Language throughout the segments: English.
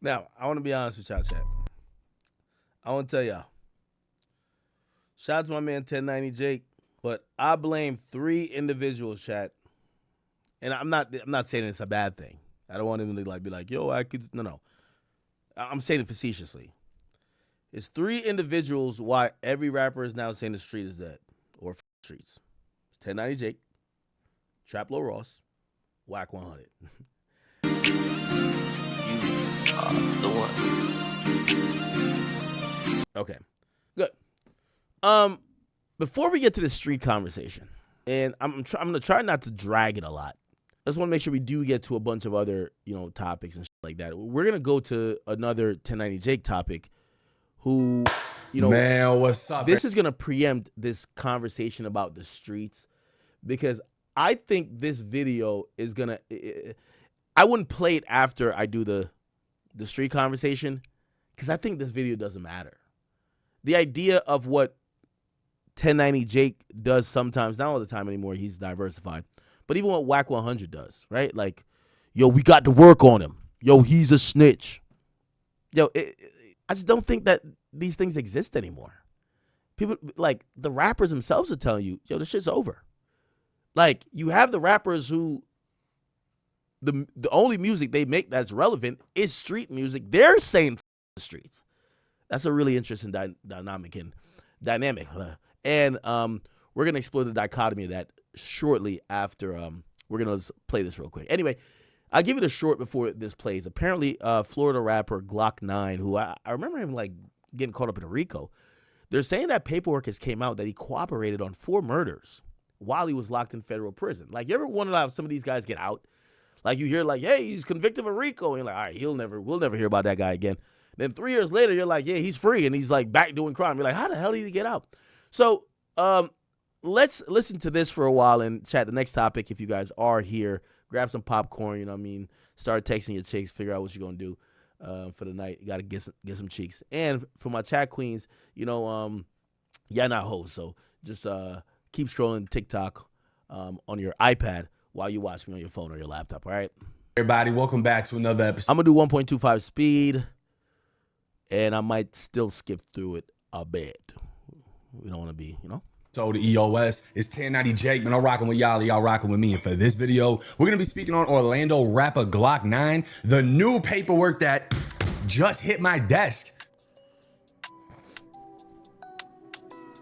Now, I want to be honest with y'all, chat. I want to tell y'all. Shout out to my man 1090 Jake, but I blame 3 individuals, chat. And I'm not saying it's a bad thing. I don't want him to be like, yo, I could no. I'm saying it facetiously. It's 3 individuals why every rapper is now saying the street is dead or streets. It's 1090 Jake, Trap Lil Ross, Whack 100. The one. Okay, good. Before we get to the street conversation, and I'm gonna try not to drag it a lot. I just want to make sure we do get to a bunch of other topics and shit like that. We're gonna go to another 1090 Jake topic. Who, man, what's up? This is gonna preempt this conversation about the streets because I think this video is gonna. I wouldn't play it after I do the street conversation because I think this video doesn't matter. The idea of what 1090 Jake does sometimes, not all the time anymore, he's diversified, but even what Whack 100 does, right? Like, yo, we got to work on him. Yo, he's a snitch. Yo, I just don't think that these things exist anymore. People, like, the rappers themselves are telling you, yo, this shit's over. Like, you have the rappers who the only music they make that's relevant is street music. They're saying the streets. That's a really interesting dynamic. And we're going to explore the dichotomy of that shortly after we're going to play this real quick. Anyway, I'll give you the short before this plays. Apparently, Florida rapper GlokkNine, who I remember him like getting caught up in a RICO, they're saying that paperwork has came out that he cooperated on 4 murders while he was locked in federal prison. Like, you ever wonder how some of these guys get out? Like, you hear like, hey, he's convicted of a RICO. And you're like, all right, we'll never hear about that guy again. Then 3 years later, you're like, yeah, he's free. And he's like back doing crime. You're like, how the hell did he get out? So let's listen to this for a while and chat the next topic. If you guys are here, grab some popcorn, start texting your chicks, figure out what you're going to do for the night. You got to get some cheeks. And for my chat queens, y'all not hoes. So just keep scrolling TikTok on your iPad while you watch me on your phone or your laptop, all right? Everybody, welcome back to another episode. I'm going to do 1.25 speed, and I might still skip through it a bit. We don't want to be, So the EOS is 1090 Jake, man. I'm rocking with y'all rocking with me. And for this video, we're going to be speaking on Orlando rapper GlokkNine, the new paperwork that just hit my desk.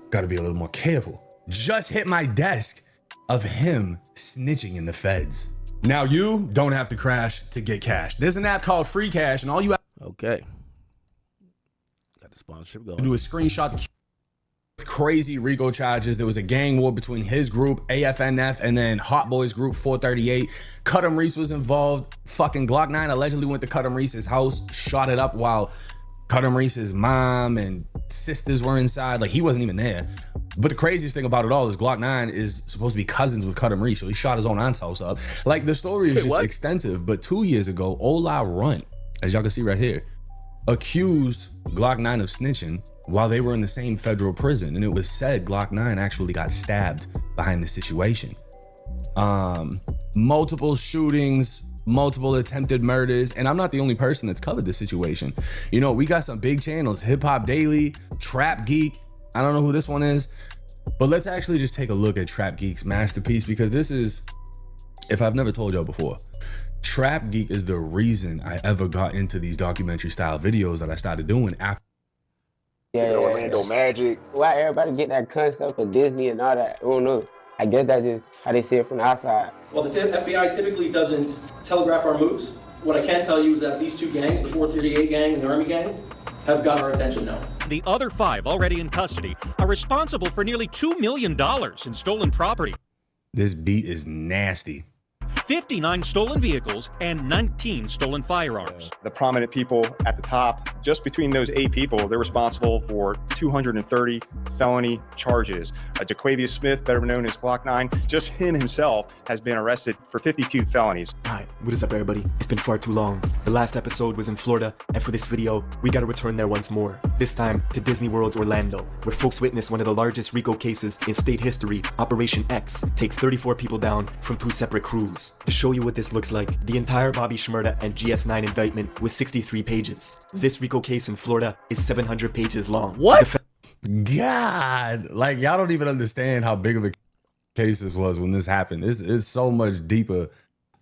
Got to be a little more careful. Just hit my desk of him snitching in the feds. Now you don't have to crash to get cash. There's an app called Free Cash, and all you have Okay. Got the sponsorship going. to do is screenshot the crazy RICO charges. There was a gang war between his group, AFNF, and then Hot Boys Group 438. Cuddum Reese was involved. Fucking GlokkNine allegedly went to Cuddum Reese's house, shot it up while Cuddum Reese's mom and sisters were inside. Like, he wasn't even there. But the craziest thing about it all is GlokkNine is supposed to be cousins with Cuddum Reese, so he shot his own aunt's house up. Like, the story is just extensive. But 2 years ago, Ola Runt, as y'all can see right here, accused GlokkNine of snitching while they were in the same federal prison. And it was said GlokkNine actually got stabbed behind the situation. Multiple shootings, multiple attempted murders, and I'm not the only person that's covered this situation. We got some big channels, Hip Hop Daily, Trap Geek. I don't know who this one is, but let's actually just take a look at Trap Geek's masterpiece, because this is, if I've never told y'all before, Trap Geek is the reason I ever got into these documentary style videos that I started doing after. Yeah, Orlando Magic. Why everybody get that concept of Disney and all that? I don't know. I guess that's just how they see it from the outside. Well, the FBI typically doesn't telegraph our moves. What I can tell you is that these 2 gangs, the 438 gang and the Army gang, have got our attention now. The other 5 already in custody are responsible for nearly $2 million in stolen property. This beat is nasty. 59 stolen vehicles, and 19 stolen firearms. The prominent people at the top, just between those 8 people, they're responsible for 230 felony charges. Jaquavius Smith, better known as GlokkNine, just him himself has been arrested for 52 felonies. Hi, what is up everybody? It's been far too long. The last episode was in Florida, and for this video, we gotta return there once more. This time to Disney World's Orlando, where folks witnessed one of the largest RICO cases in state history, Operation X, take 34 people down from 2 separate crews. To show you what this looks like, the entire Bobby Shmurda and GS9 indictment was 63 pages. This RICO case in Florida is 700 pages long. What? God, like y'all don't even understand how big of a case this was when this happened. It's so much deeper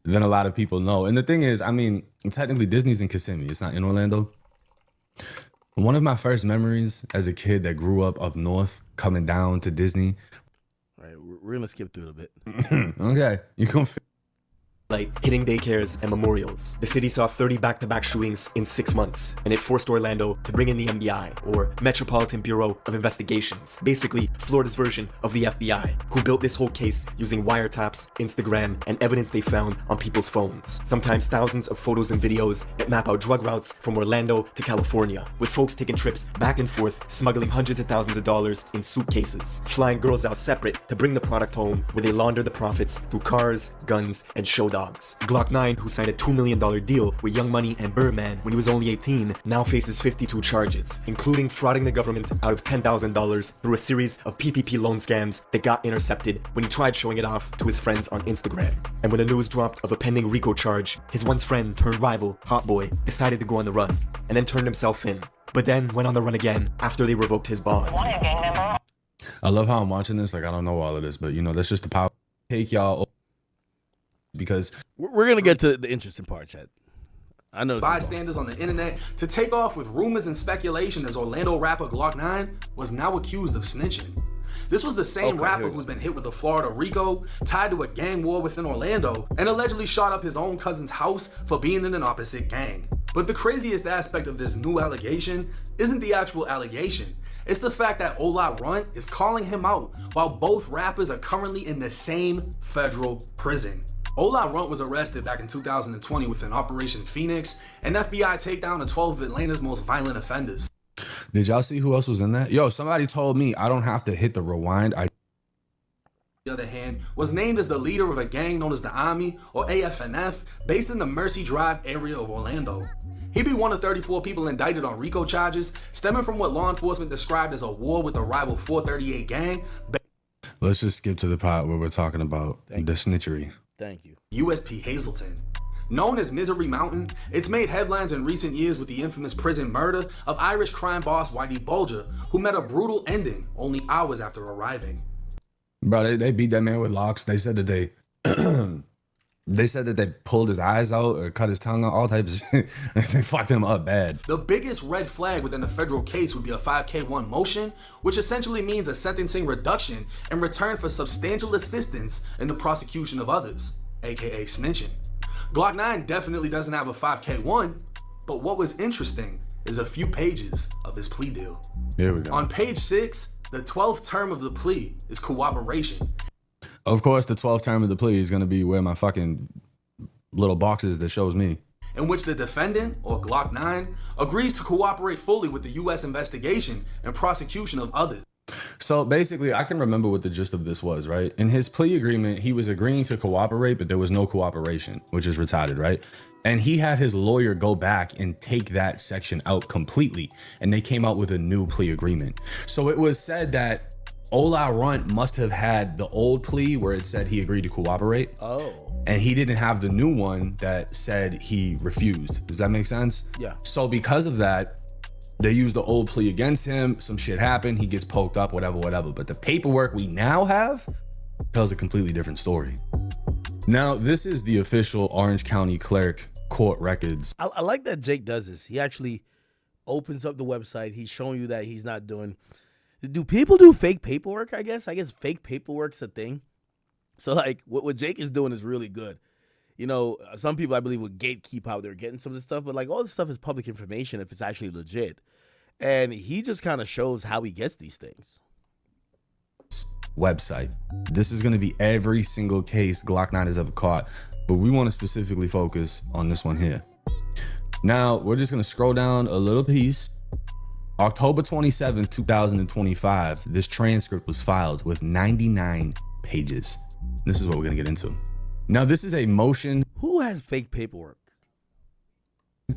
than a lot of people know. And the thing is, I mean, technically Disney's in Kissimmee. It's not in Orlando. One of my first memories as a kid that grew up north, coming down to Disney. All right, we're gonna skip through it a bit. Okay, you can. Hitting daycares and memorials. The city saw 30 back-to-back shootings in 6 months, and it forced Orlando to bring in the MBI, or Metropolitan Bureau of Investigations, basically Florida's version of the FBI, who built this whole case using wiretaps, Instagram, and evidence they found on people's phones. Sometimes thousands of photos and videos that map out drug routes from Orlando to California, with folks taking trips back and forth, smuggling hundreds of thousands of dollars in suitcases, flying girls out separate to bring the product home, where they launder the profits through cars, guns, and show dogs. GlokkNine, who signed a $2 million deal with Young Money and Birdman when he was only 18, now faces 52 charges, including frauding the government out of $10,000 through a series of PPP loan scams that got intercepted when he tried showing it off to his friends on Instagram. And when the news dropped of a pending RICO charge, his once friend turned rival, Hot Boy, decided to go on the run, and then turned himself in, but then went on the run again after they revoked his bond. I love how I'm watching this. Like, I don't know all of this, but you know, that's just the power. Take y'all, because We're gonna get to the interesting part, Chad. I know bystanders on the internet to take off with rumors and speculation as Orlando rapper GlokkNine was now accused of snitching. This was the same rapper who's been hit with a Florida RICO, tied to a gang war within Orlando, and allegedly shot up his own cousin's house for being in an opposite gang. But the craziest aspect of this new allegation isn't the actual allegation. It's the fact that Ola Runt is calling him out while both rappers are currently in the same federal prison. Ola Runt was arrested back in 2020 within Operation Phoenix, and FBI takedown of 12 of Atlanta's most violent offenders. Did y'all see who else was in that? Yo, somebody told me I don't have to hit the rewind. The other hand, was named as the leader of a gang known as the Army, or AFNF, based in the Mercy Drive area of Orlando. He'd be one of 34 people indicted on RICO charges, stemming from what law enforcement described as a war with the rival 438 gang. Let's just skip to the part where we're talking about the snitchery. Thank you. USP Hazleton. Known as Misery Mountain, it's made headlines in recent years with the infamous prison murder of Irish crime boss Whitey Bulger, who met a brutal ending only hours after arriving. Bro, they beat that man with locks. They said that they pulled his eyes out or cut his tongue out, all types of shit. They fucked him up bad. The biggest red flag within the federal case would be a 5K1 motion, which essentially means a sentencing reduction in return for substantial assistance in the prosecution of others, aka snitching. GlokkNine definitely doesn't have a 5K1, but what was interesting is a few pages of his plea deal. Here we go. On page 6, the 12th term of the plea is cooperation. Of course, the 12th term of the plea is going to be where my fucking little box is that shows me. In which the defendant, or GlokkNine, agrees to cooperate fully with the U.S. investigation and prosecution of others. So basically, I can remember what the gist of this was, right? In his plea agreement, he was agreeing to cooperate, but there was no cooperation, which is retarded, right? And he had his lawyer go back and take that section out completely, and they came out with a new plea agreement. So it was said that Ola Runt must have had the old plea where it said he agreed to cooperate. Oh. And he didn't have the new one that said he refused. Does that make sense? Yeah. So because of that, they used the old plea against him. Some shit happened. He gets poked up, whatever. But the paperwork we now have tells a completely different story. Now, this is the official Orange County Clerk court records. I like that Jake does this. He actually opens up the website. He's showing you that he's not doing... Do people do fake paperwork, I guess? I guess fake paperwork's a thing. So, like, what Jake is doing is really good. You know, some people, I believe, would gatekeep how they're getting some of this stuff, but, like, all this stuff is public information if it's actually legit. And he just kind of shows how he gets these things. Website. This is going to be every single case GlokkNine has ever caught, but we want to specifically focus on this one here. Now, we're just going to scroll down a little piece. October 27, 2025, this transcript was filed with 99 pages. This is what we're going to get into. Now, this is a motion. Who has fake paperwork?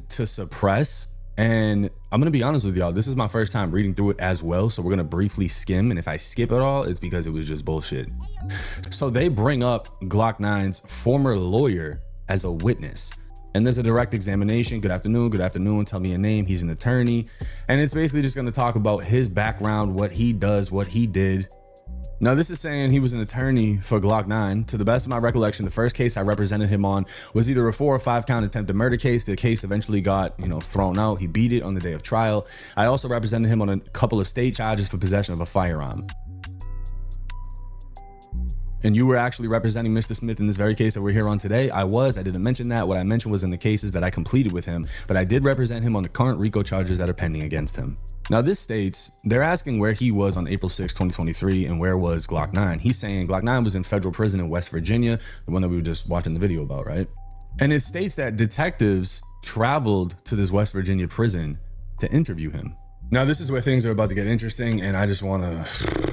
To suppress And I'm gonna be honest with y'all, this is my first time reading through it as well, so we're gonna briefly skim, and if I skip it all, it's because it was just bullshit. So they bring up GlokkNine's former lawyer as a witness. And there's a direct examination. Good afternoon, tell me your name. He's an attorney. And it's basically just gonna talk about his background, what he does, what he did. Now, this is saying he was an attorney for GlokkNine. To the best of my recollection, the first case I represented him on was either a 4 or 5 count attempted murder case. The case eventually got, thrown out. He beat it on the day of trial. I also represented him on a couple of state charges for possession of a firearm. And you were actually representing Mr. Smith in this very case that we're here on today. I didn't mention that. What I mentioned was in the cases that I completed with him, but I did represent him on the current RICO charges that are pending against him. Now, this states, they're asking where he was on April 6, 2023, and where was GlokkNine. He's saying GlokkNine was in federal prison in West Virginia, the one that we were just watching the video about, right? And it states that detectives traveled to this West Virginia prison to interview him. Now, this is where things are about to get interesting, and I just want to,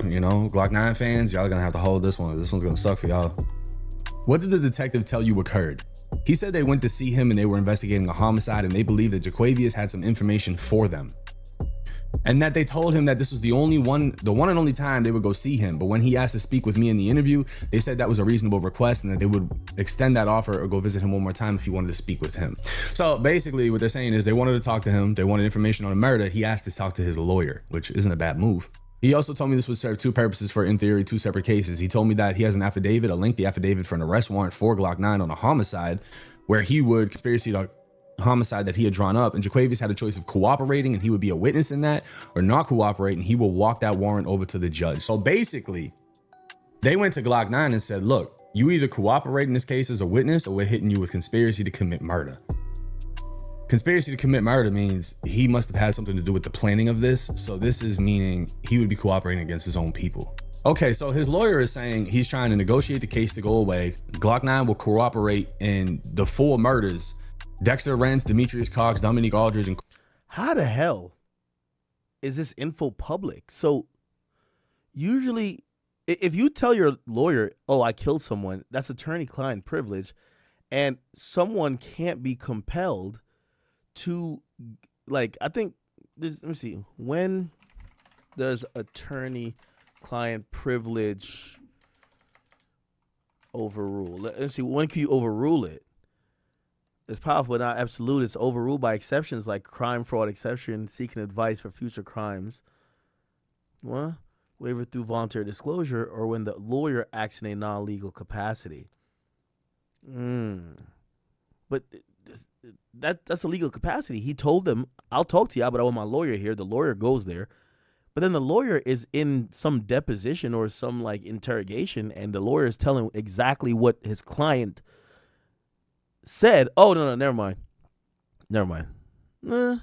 GlokkNine fans, y'all are going to have to hold this one. This one's going to suck for y'all. What did the detective tell you occurred? He said they went to see him and they were investigating a homicide, and they believed that Jaquavius had some information for them. And that they told him that this was the one and only time they would go see him. But when he asked to speak with me in the interview, they said that was a reasonable request and that they would extend that offer or go visit him one more time if he wanted to speak with him. So basically what they're saying is they wanted to talk to him. They wanted information on a murder. He asked to talk to his lawyer, which isn't a bad move. He also told me this would serve 2 purposes for, in theory, 2 separate cases. He told me that he has an affidavit, a lengthy affidavit for an arrest warrant for GlokkNine on a homicide where he would conspiracy to homicide that he had drawn up, and Jaquavius had a choice of cooperating and he would be a witness in that, or not cooperating, he will walk that warrant over to the judge. So basically they went to GlokkNine and said, look, you either cooperate in this case as a witness or we're hitting you with conspiracy to commit murder. Conspiracy to commit murder means he must have had something to do with the planning of this, so this is meaning he would be cooperating against his own people. Okay, so his lawyer is saying he's trying to negotiate the case to go away. GlokkNine will cooperate in the 4 murders: Dexter Rentz, Demetrius Cox, Dominique Aldridge, and... How the hell is this info public? So usually if you tell your lawyer, oh, I killed someone, that's attorney-client privilege, and someone can't be compelled to, like, I think, let me see, when does attorney-client privilege overrule? Let's see, when can you overrule it? It's powerful, but not absolute. It's overruled by exceptions like crime fraud exception, seeking advice for future crimes. What? Waiver through voluntary disclosure, or when the lawyer acts in a non-legal capacity. But that's a legal capacity. He told them, I'll talk to you, but I want my lawyer here. The lawyer goes there. But then the lawyer is in some deposition or some like interrogation, and the lawyer is telling exactly what his client said. Oh, no, never mind. No,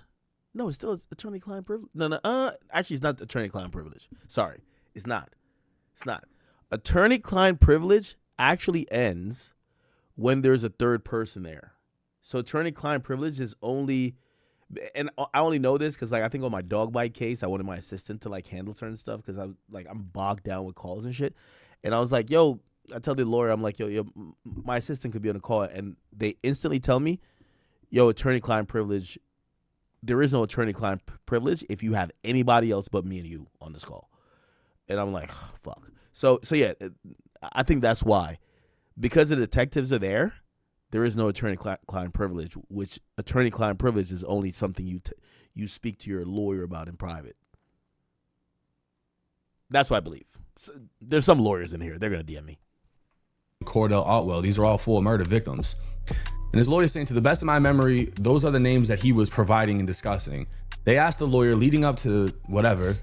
it's still attorney-client privilege. Actually, it's not attorney-client privilege. Sorry, it's not. Attorney-client privilege actually ends when there's a third person there. So attorney-client privilege is only, and I only know this because, like, I think on my dog bite case, I wanted my assistant to like handle certain stuff because I'm bogged down with calls and shit. And I was like, yo, I tell the lawyer, I'm like, yo, my assistant could be on the call, and they instantly tell me, yo, attorney-client privilege. There is no attorney-client privilege if you have anybody else but me and you on this call. And I'm like, oh, fuck. So yeah, I think that's why. Because the detectives are there, there is no attorney-client privilege, which attorney-client privilege is only something you speak to your lawyer about in private. That's what I believe. So, there's some lawyers in here. They're going to DM me. Cordell Otwell. These are all 4 murder victims. And his lawyer is saying, to the best of my memory, those are the names that he was providing and discussing. They asked the lawyer leading up to whatever.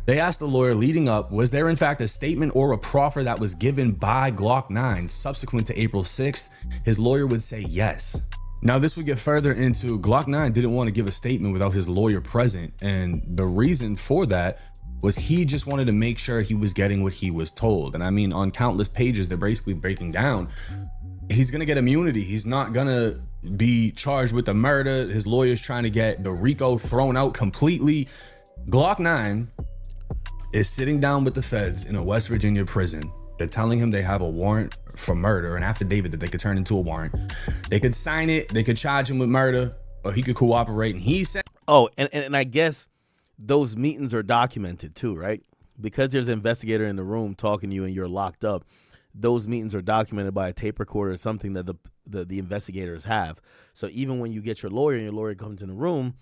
Was there in fact a statement or a proffer that was given by GlokkNine subsequent to April 6th? His lawyer would say yes. Now, this would get further into GlokkNine didn't want to give a statement without his lawyer present. And the reason for that was he just wanted to make sure he was getting what he was told. And I mean, on countless pages, they're basically breaking down. He's going to get immunity. He's not going to be charged with the murder. His lawyer's trying to get the RICO thrown out completely. GlokkNine is sitting down with the feds in a West Virginia prison. They're telling him they have a warrant for murder, an affidavit that they could turn into a warrant. They could sign it. They could charge him with murder. or he could cooperate. And he said, oh, and I guess those meetings are documented too, right? Because there's an investigator in the room talking to you and you're locked up. Those meetings are documented by a tape recorder or something that the investigators have. So even when you get your lawyer and your lawyer comes in the room,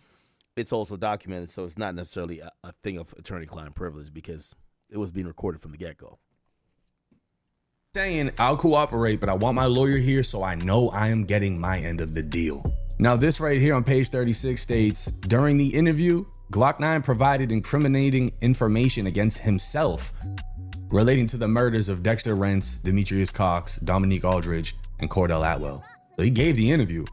it's also documented. So it's not necessarily a thing of attorney-client privilege because it was being recorded from the get-go. saying, I'll cooperate, but I want my lawyer here so I know I am getting my end of the deal. Now, this right here on page 36 states, during the interview, GlokkNine provided incriminating information against himself relating to the murders of Dexter Rents, Demetrius Cox, Dominique Aldridge, and Cordell Atwell. So he gave the interview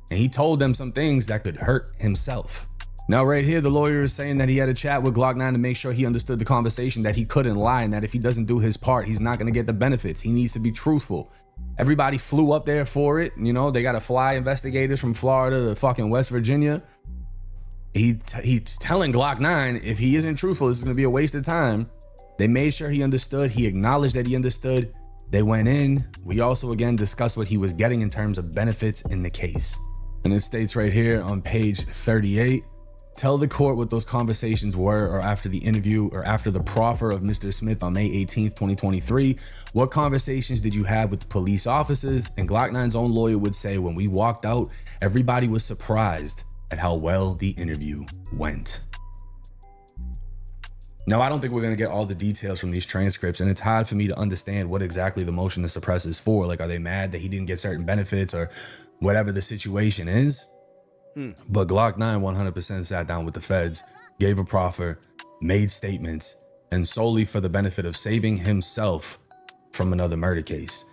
and he told them some things that could hurt himself. Now right here, the lawyer is saying that he had a chat with GlokkNine to make sure he understood the conversation, that he couldn't lie, and that if he doesn't do his part, he's not going to get the benefits. He needs to be truthful. Everybody flew up there for it. You know, they got to fly investigators from Florida to fucking West Virginia. He's telling GlokkNine if he isn't truthful, this is going to be a waste of time. They made sure he understood. He acknowledged that he understood. They went in. We also, again, discussed what he was getting in terms of benefits in the case. And it states right here on page 38, tell the court what those conversations were, or after the interview, or after the proffer of Mr. Smith on May 18th, 2023. What conversations did you have with the police officers? And GlokkNine's own lawyer would say, when we walked out, everybody was surprised at how well the interview went. Now, I don't think we're going to get all the details from these transcripts, and it's hard for me to understand what exactly the motion to suppress is for. Like, are they mad that he didn't get certain benefits or whatever the situation is? But GlokkNine 100% sat down with the feds, gave a proffer, made statements, and solely for the benefit of saving himself from another murder case.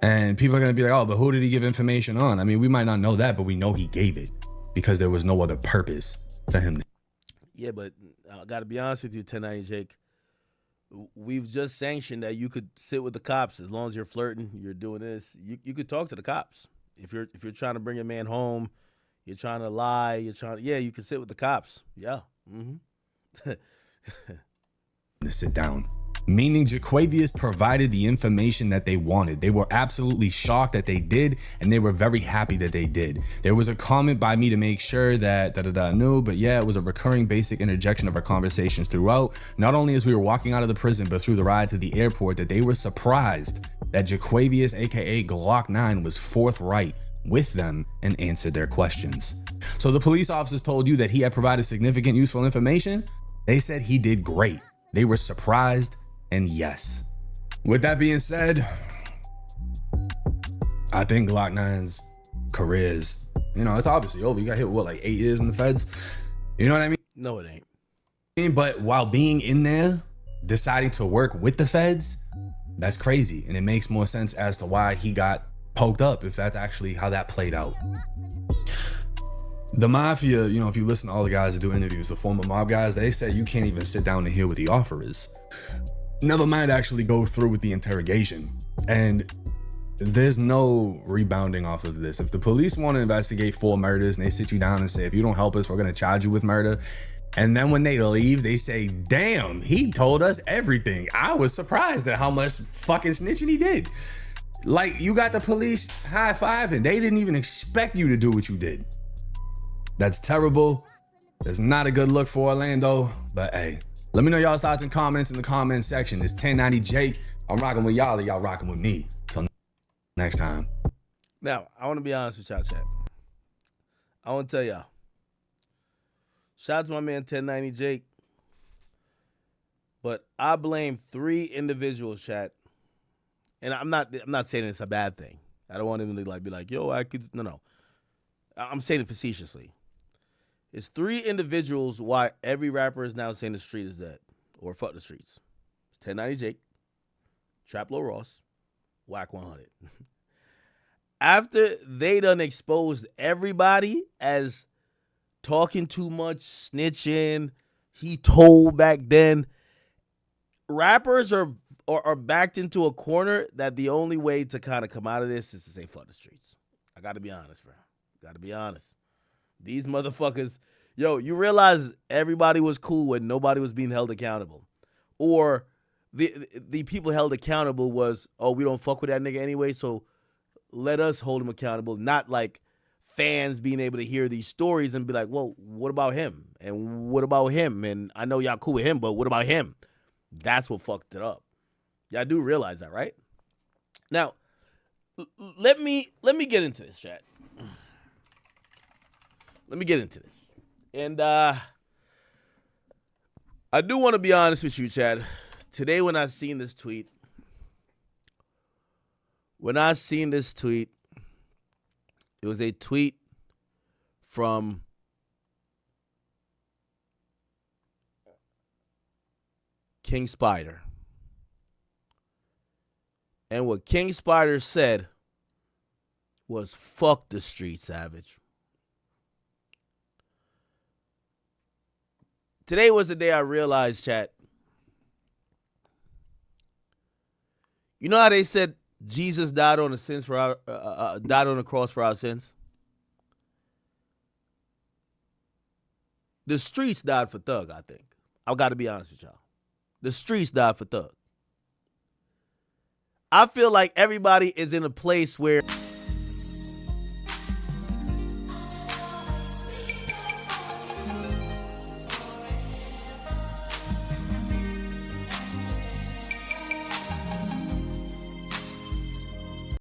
And people are going to be like, oh, but who did he give information on? I mean, we might not know that, but we know he gave it because there was no other purpose for him. Yeah, but I got to be honest with you, 1090 Jake. We've just sanctioned that you could sit with the cops as long as you're flirting, you're doing this. You could talk to the cops. If you're trying to bring a man home, you're trying to lie, you can sit with the cops. Yeah. To sit down. Meaning Jaquavius provided the information that they wanted. They were absolutely shocked that they did, and they were very happy that they did. There was a comment by me to make sure that no, but yeah, it was a recurring basic interjection of our conversations throughout. Not only as we were walking out of the prison, but through the ride to the airport, that they were surprised that Jaquavius, aka GlokkNine, was forthright with them and answered their questions. So the police officers told you that he had provided significant useful information. They said he did great. They were surprised. And yes, with that being said, I think GlokkNine's career is, it's obviously over. You got hit with what, like 8 years in the feds? You know what I mean? No, it ain't. But while being in there, deciding to work with the feds, that's crazy. And it makes more sense as to why he got poked up, if that's actually how that played out. The mafia, if you listen to all the guys that do interviews, the former mob guys, they say you can't even sit down and hear what the offer is. Never mind actually go through with the interrogation. And there's no rebounding off of this. If the police want to investigate 4 murders and they sit you down and say, if you don't help us, we're going to charge you with murder. And then when they leave, they say, damn, he told us everything. I was surprised at how much fucking snitching he did. Like, you got the police high-fiving. They didn't even expect you to do what you did. That's terrible. That's not a good look for Orlando. But hey, let me know y'all's thoughts and comments in the comment section. It's 1090 Jake. I'm rocking with y'all, and y'all rocking with me. Till next time. Now, I want to be honest with y'all, chat. I want to tell y'all. Shout out to my man 1090 Jake. But I blame 3 individuals, chat. And I'm not saying it's a bad thing. I don't want him to be like, yo, I could. No. I'm saying it facetiously. It's 3 individuals why every rapper is now saying the street is dead. Or fuck the streets. It's 1090 Jake, Traplo Ross, Whack 100. After they done exposed everybody as talking too much, snitching, he told back then, rappers are backed into a corner that the only way to kind of come out of this is to say fuck the streets. I got to be honest, bro. Got to be honest. These motherfuckers, you realize everybody was cool when nobody was being held accountable. Or the people held accountable was, oh, we don't fuck with that nigga anyway, so let us hold him accountable. Not like fans being able to hear these stories and be like, well, what about him? And what about him? And I know y'all cool with him, but what about him? That's what fucked it up. Y'all do realize that, right? Now, let me get into this, chat. Let me get into this. And I do want to be honest with you, Chad. Today when I seen this tweet, it was a tweet from King Spider. And what King Spider said was, fuck the street, Savage. Today was the day I realized, chat. You know how they said Jesus died on the cross for our sins? The streets died for Thug, I think. I've got to be honest with y'all. The streets died for Thug. I feel like everybody is in a place where